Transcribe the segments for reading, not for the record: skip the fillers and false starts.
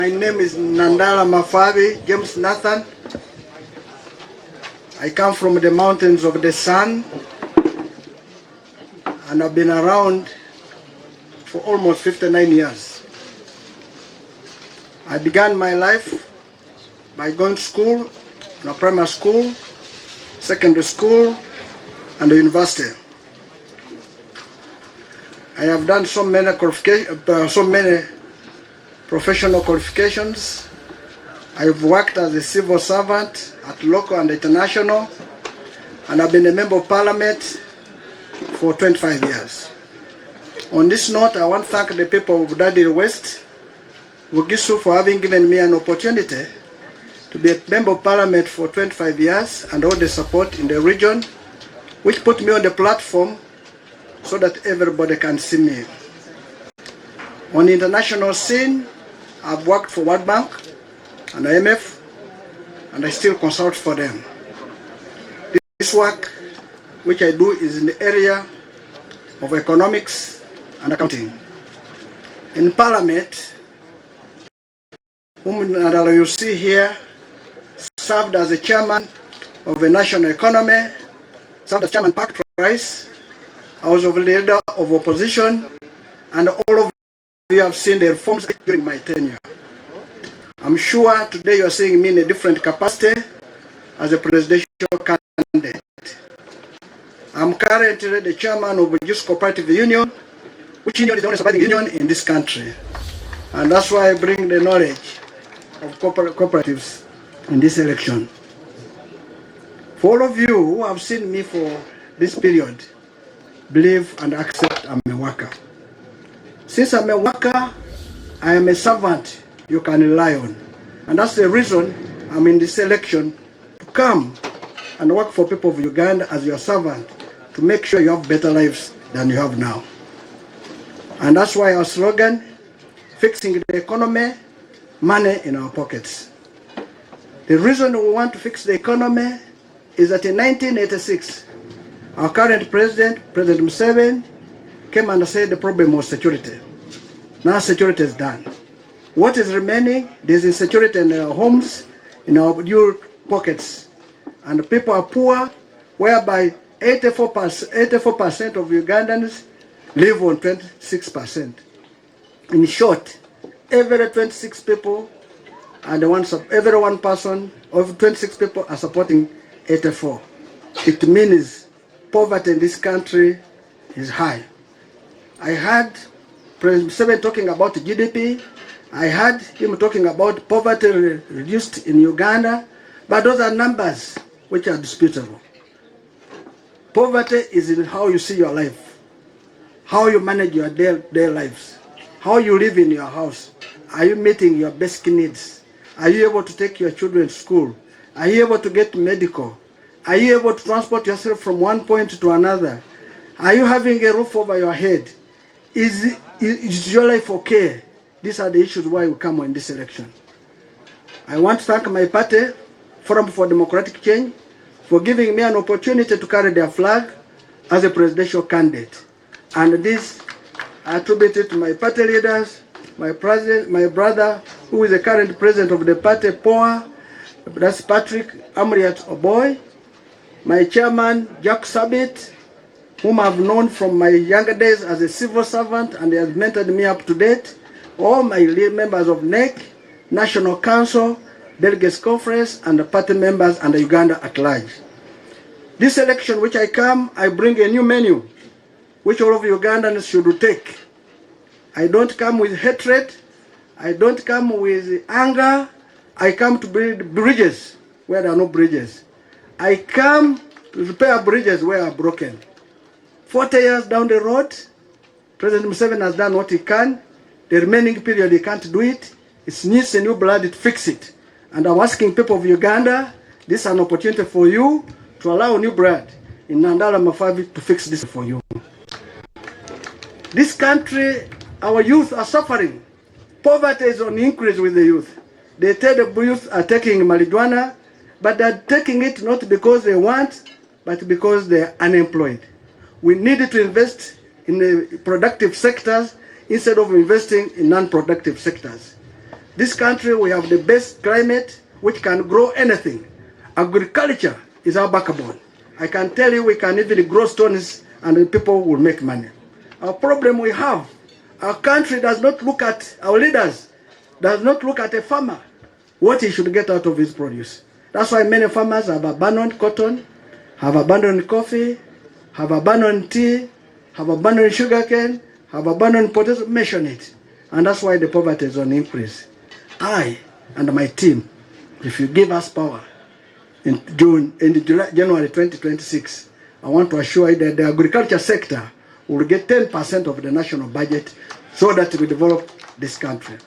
My name is Nandala Mafabi, James Nathan. I come from the mountains of the sun and I've been around for almost 59 years. I began my life by going to school, primary school, secondary school, and the university. I have done so many professional qualifications. I've worked as a civil servant at local and international, and I've been a member of parliament for 25 years. On this note, I want to thank the people of Daddy West, Wugisu, for having given me an opportunity to be a member of parliament for 25 years and all the support in the region, which put me on the platform so that everybody can see me. On the international scene, I've worked for World Bank and IMF, and I still consult for them. This work which I do is in the area of economics and accounting. In Parliament, whom you see here, served as the chairman of the national economy, served as chairman Park Price. I was a leader of opposition, and all of you have seen the reforms during my tenure. I'm sure today you are seeing me in a different capacity as a presidential candidate. I'm currently the chairman of the Youth Cooperative Union, which union is the only surviving union in this country. And that's why I bring the knowledge of cooperatives in this election. For all of you who have seen me for this period, believe and accept I'm a worker. Since I'm a worker, I am a servant you can rely on. And that's the reason I'm in this election, to come and work for people of Uganda as your servant, to make sure you have better lives than you have now. And that's why our slogan, fixing the economy, money in our pockets. The reason we want to fix the economy is that in 1986, our current president, President Museveni, came and said the problem was security. Now security is done. What is remaining? There's insecurity in our homes, in our youth pockets. And people are poor, whereby 84% of Ugandans live on 26%. In short, every 26 people and every one person of 26 people are supporting 84. It means poverty in this country is high. I heard President Museveni talking about GDP. I heard him talking about poverty reduced in Uganda, but those are numbers which are disputable. Poverty is in how you see your life, how you manage your daily lives, how you live in your house. Are you meeting your basic needs? Are you able to take your children to school? Are you able to get medical? Are you able to transport yourself from one point to another? Are you having a roof over your head? Is your life okay? These are the issues why we come in this election. I want to thank my party, Forum for Democratic Change, for giving me an opportunity to carry their flag as a presidential candidate. And this I attribute it to my party leaders, my president, my brother, who is the current president of the party, POA, that's Patrick Amriat Oboy, my chairman, Jack Sabit, whom I've known from my younger days as a civil servant, and he has mentored me up to date, all my members of NEC, National Council, Delegates Conference, and the party members and the Uganda at large. This election which I come, I bring a new menu, which all of Ugandans should take. I don't come with hatred, I don't come with anger, I come to build bridges where there are no bridges. I come to repair bridges where are broken. 40 years down the road, President Museveni has done what he can. The remaining period he can't do it. It needs a new blood to fix it. And I'm asking people of Uganda, this is an opportunity for you to allow new blood in Nandala Mafabi to fix this for you. This country, our youth are suffering. Poverty is on increase with the youth. They tell the youth are taking marijuana, but they're taking it not because they want, but because they're unemployed. We need to invest in the productive sectors instead of investing in non-productive sectors. This country, we have the best climate which can grow anything. Agriculture is our backbone. I can tell you we can even grow stones and the people will make money. Our problem we have, our country does not look at, our leaders does not look at a farmer, what he should get out of his produce. That's why many farmers have abandoned cotton, have abandoned coffee, have abandoned tea, have abandoned sugarcane, have abandoned potato, mention it. And that's why the poverty is on increase. I and my team, if you give us power in January 2026, I want to assure you that the agriculture sector will get 10% of the national budget so that we develop this country.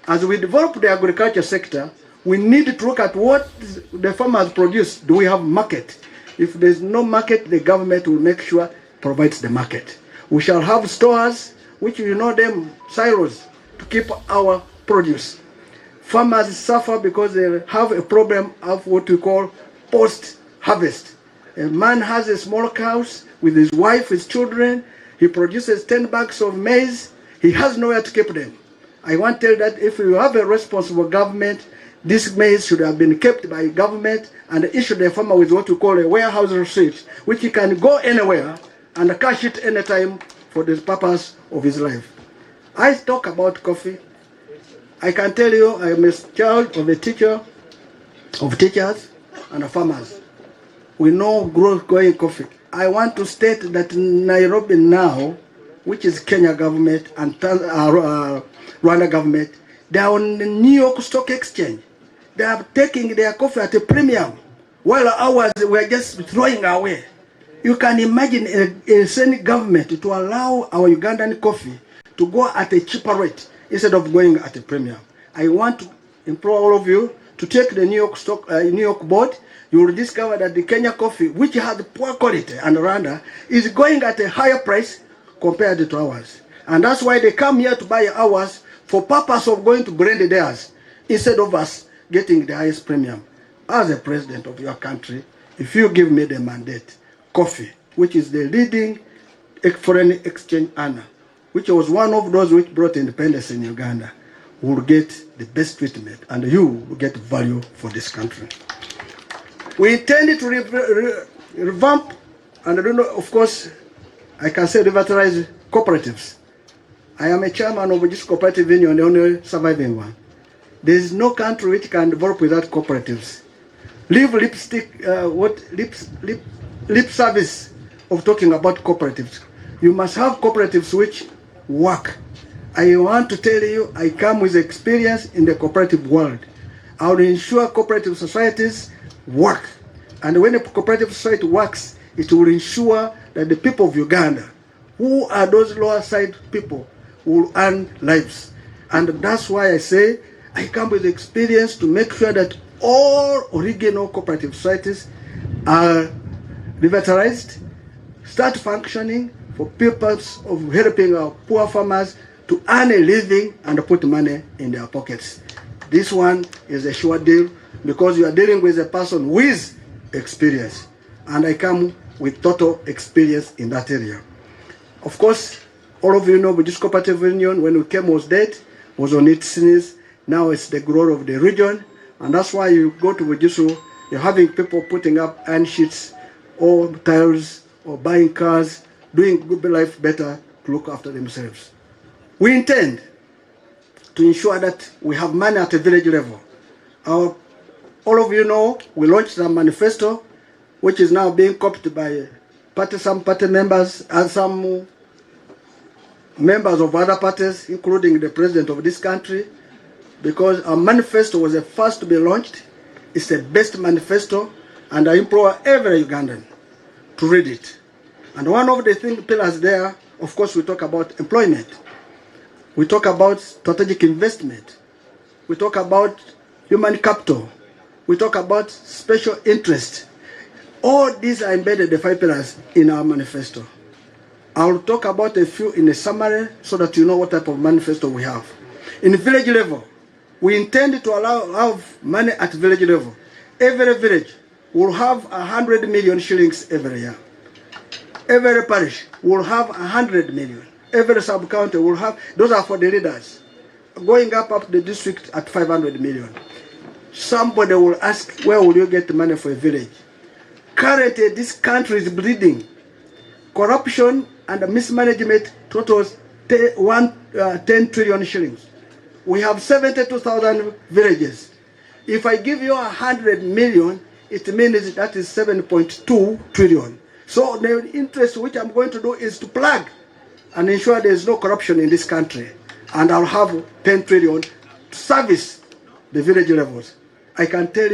As we develop the agriculture sector, we need to look at what the farmers produce. Do we have market? If there's no market, the government will make sure provides the market. We shall have stores, which you know them, silos, to keep our produce. Farmers suffer because they have a problem of what we call post-harvest. A man has a small house with his wife, his children. He produces 10 bags of maize. He has nowhere to keep them. I want to tell you that if you have a responsible government, this maize should have been kept by government and issue the farmer with what we call a warehouse receipt, which he can go anywhere and cash it anytime for the purpose of his life. I talk about coffee. I can tell you I am a child of a teacher, of teachers and farmers. We know growth going coffee. I want to state that Nairobi now, which is Kenya government and Rwanda government, they are on the New York Stock Exchange. They are taking their coffee at a premium, while ours we are just throwing away. You can imagine a Senate government to allow our Ugandan coffee to go at a cheaper rate instead of going at a premium. I want to implore all of you to take the New York board. You will discover that the Kenya coffee, which has poor quality, and Rwanda, is going at a higher price compared to ours. And that's why they come here to buy ours for purpose of going to blend theirs, instead of us getting the highest premium. As a president of your country, if you give me the mandate, coffee, which is the leading foreign exchange earner, which was one of those which brought independence in Uganda, will get the best treatment and you will get value for this country. We intend to revamp and of course, I can say revitalize cooperatives. I am a chairman of this cooperative union, the only surviving one. There is no country which can develop without cooperatives. Leave lip service of talking about cooperatives. You must have cooperatives which work. I want to tell you, I come with experience in the cooperative world. I will ensure cooperative societies work. And when a cooperative society works, it will ensure that the people of Uganda, who are those lower side people, will earn lives. And that's why I say, I come with experience to make sure that all original cooperative societies are revitalized, start functioning for purpose of helping our poor farmers to earn a living and put money in their pockets. This one is a sure deal because you are dealing with a person with experience. And I come with total experience in that area. Of course, all of you know this cooperative union, when we came, was dead, was on its knees. Now it's the growth of the region. And that's why you go to Bujusu, you're having people putting up iron sheets or tiles or buying cars, doing good life better to look after themselves. We intend to ensure that we have money at a village level. All of you know we launched a manifesto which is now being copied by some party members and some members of other parties, including the president of this country, because our manifesto was the first to be launched. It's the best manifesto, and I implore every Ugandan to read it. And one of the pillars there, of course, we talk about employment. We talk about strategic investment. We talk about human capital. We talk about special interest. All these are embedded, the 5 pillars, in our manifesto. I'll talk about a few in a summary so that you know what type of manifesto we have. In village level, we intend to have money at village level. Every village will have 100 million shillings every year. Every parish will have 100 million. Every sub-county will have, those are for the leaders. going up the district at 500 million. Somebody will ask, where will you get the money for a village? Currently, this country is bleeding. Corruption and mismanagement totals 10 trillion shillings. We have 72,000 villages. If I give you 100 million, it means that is 7.2 trillion. So the interest which I'm going to do is to plug and ensure there is no corruption in this country. And I'll have 10 trillion to service the village levels. I can tell you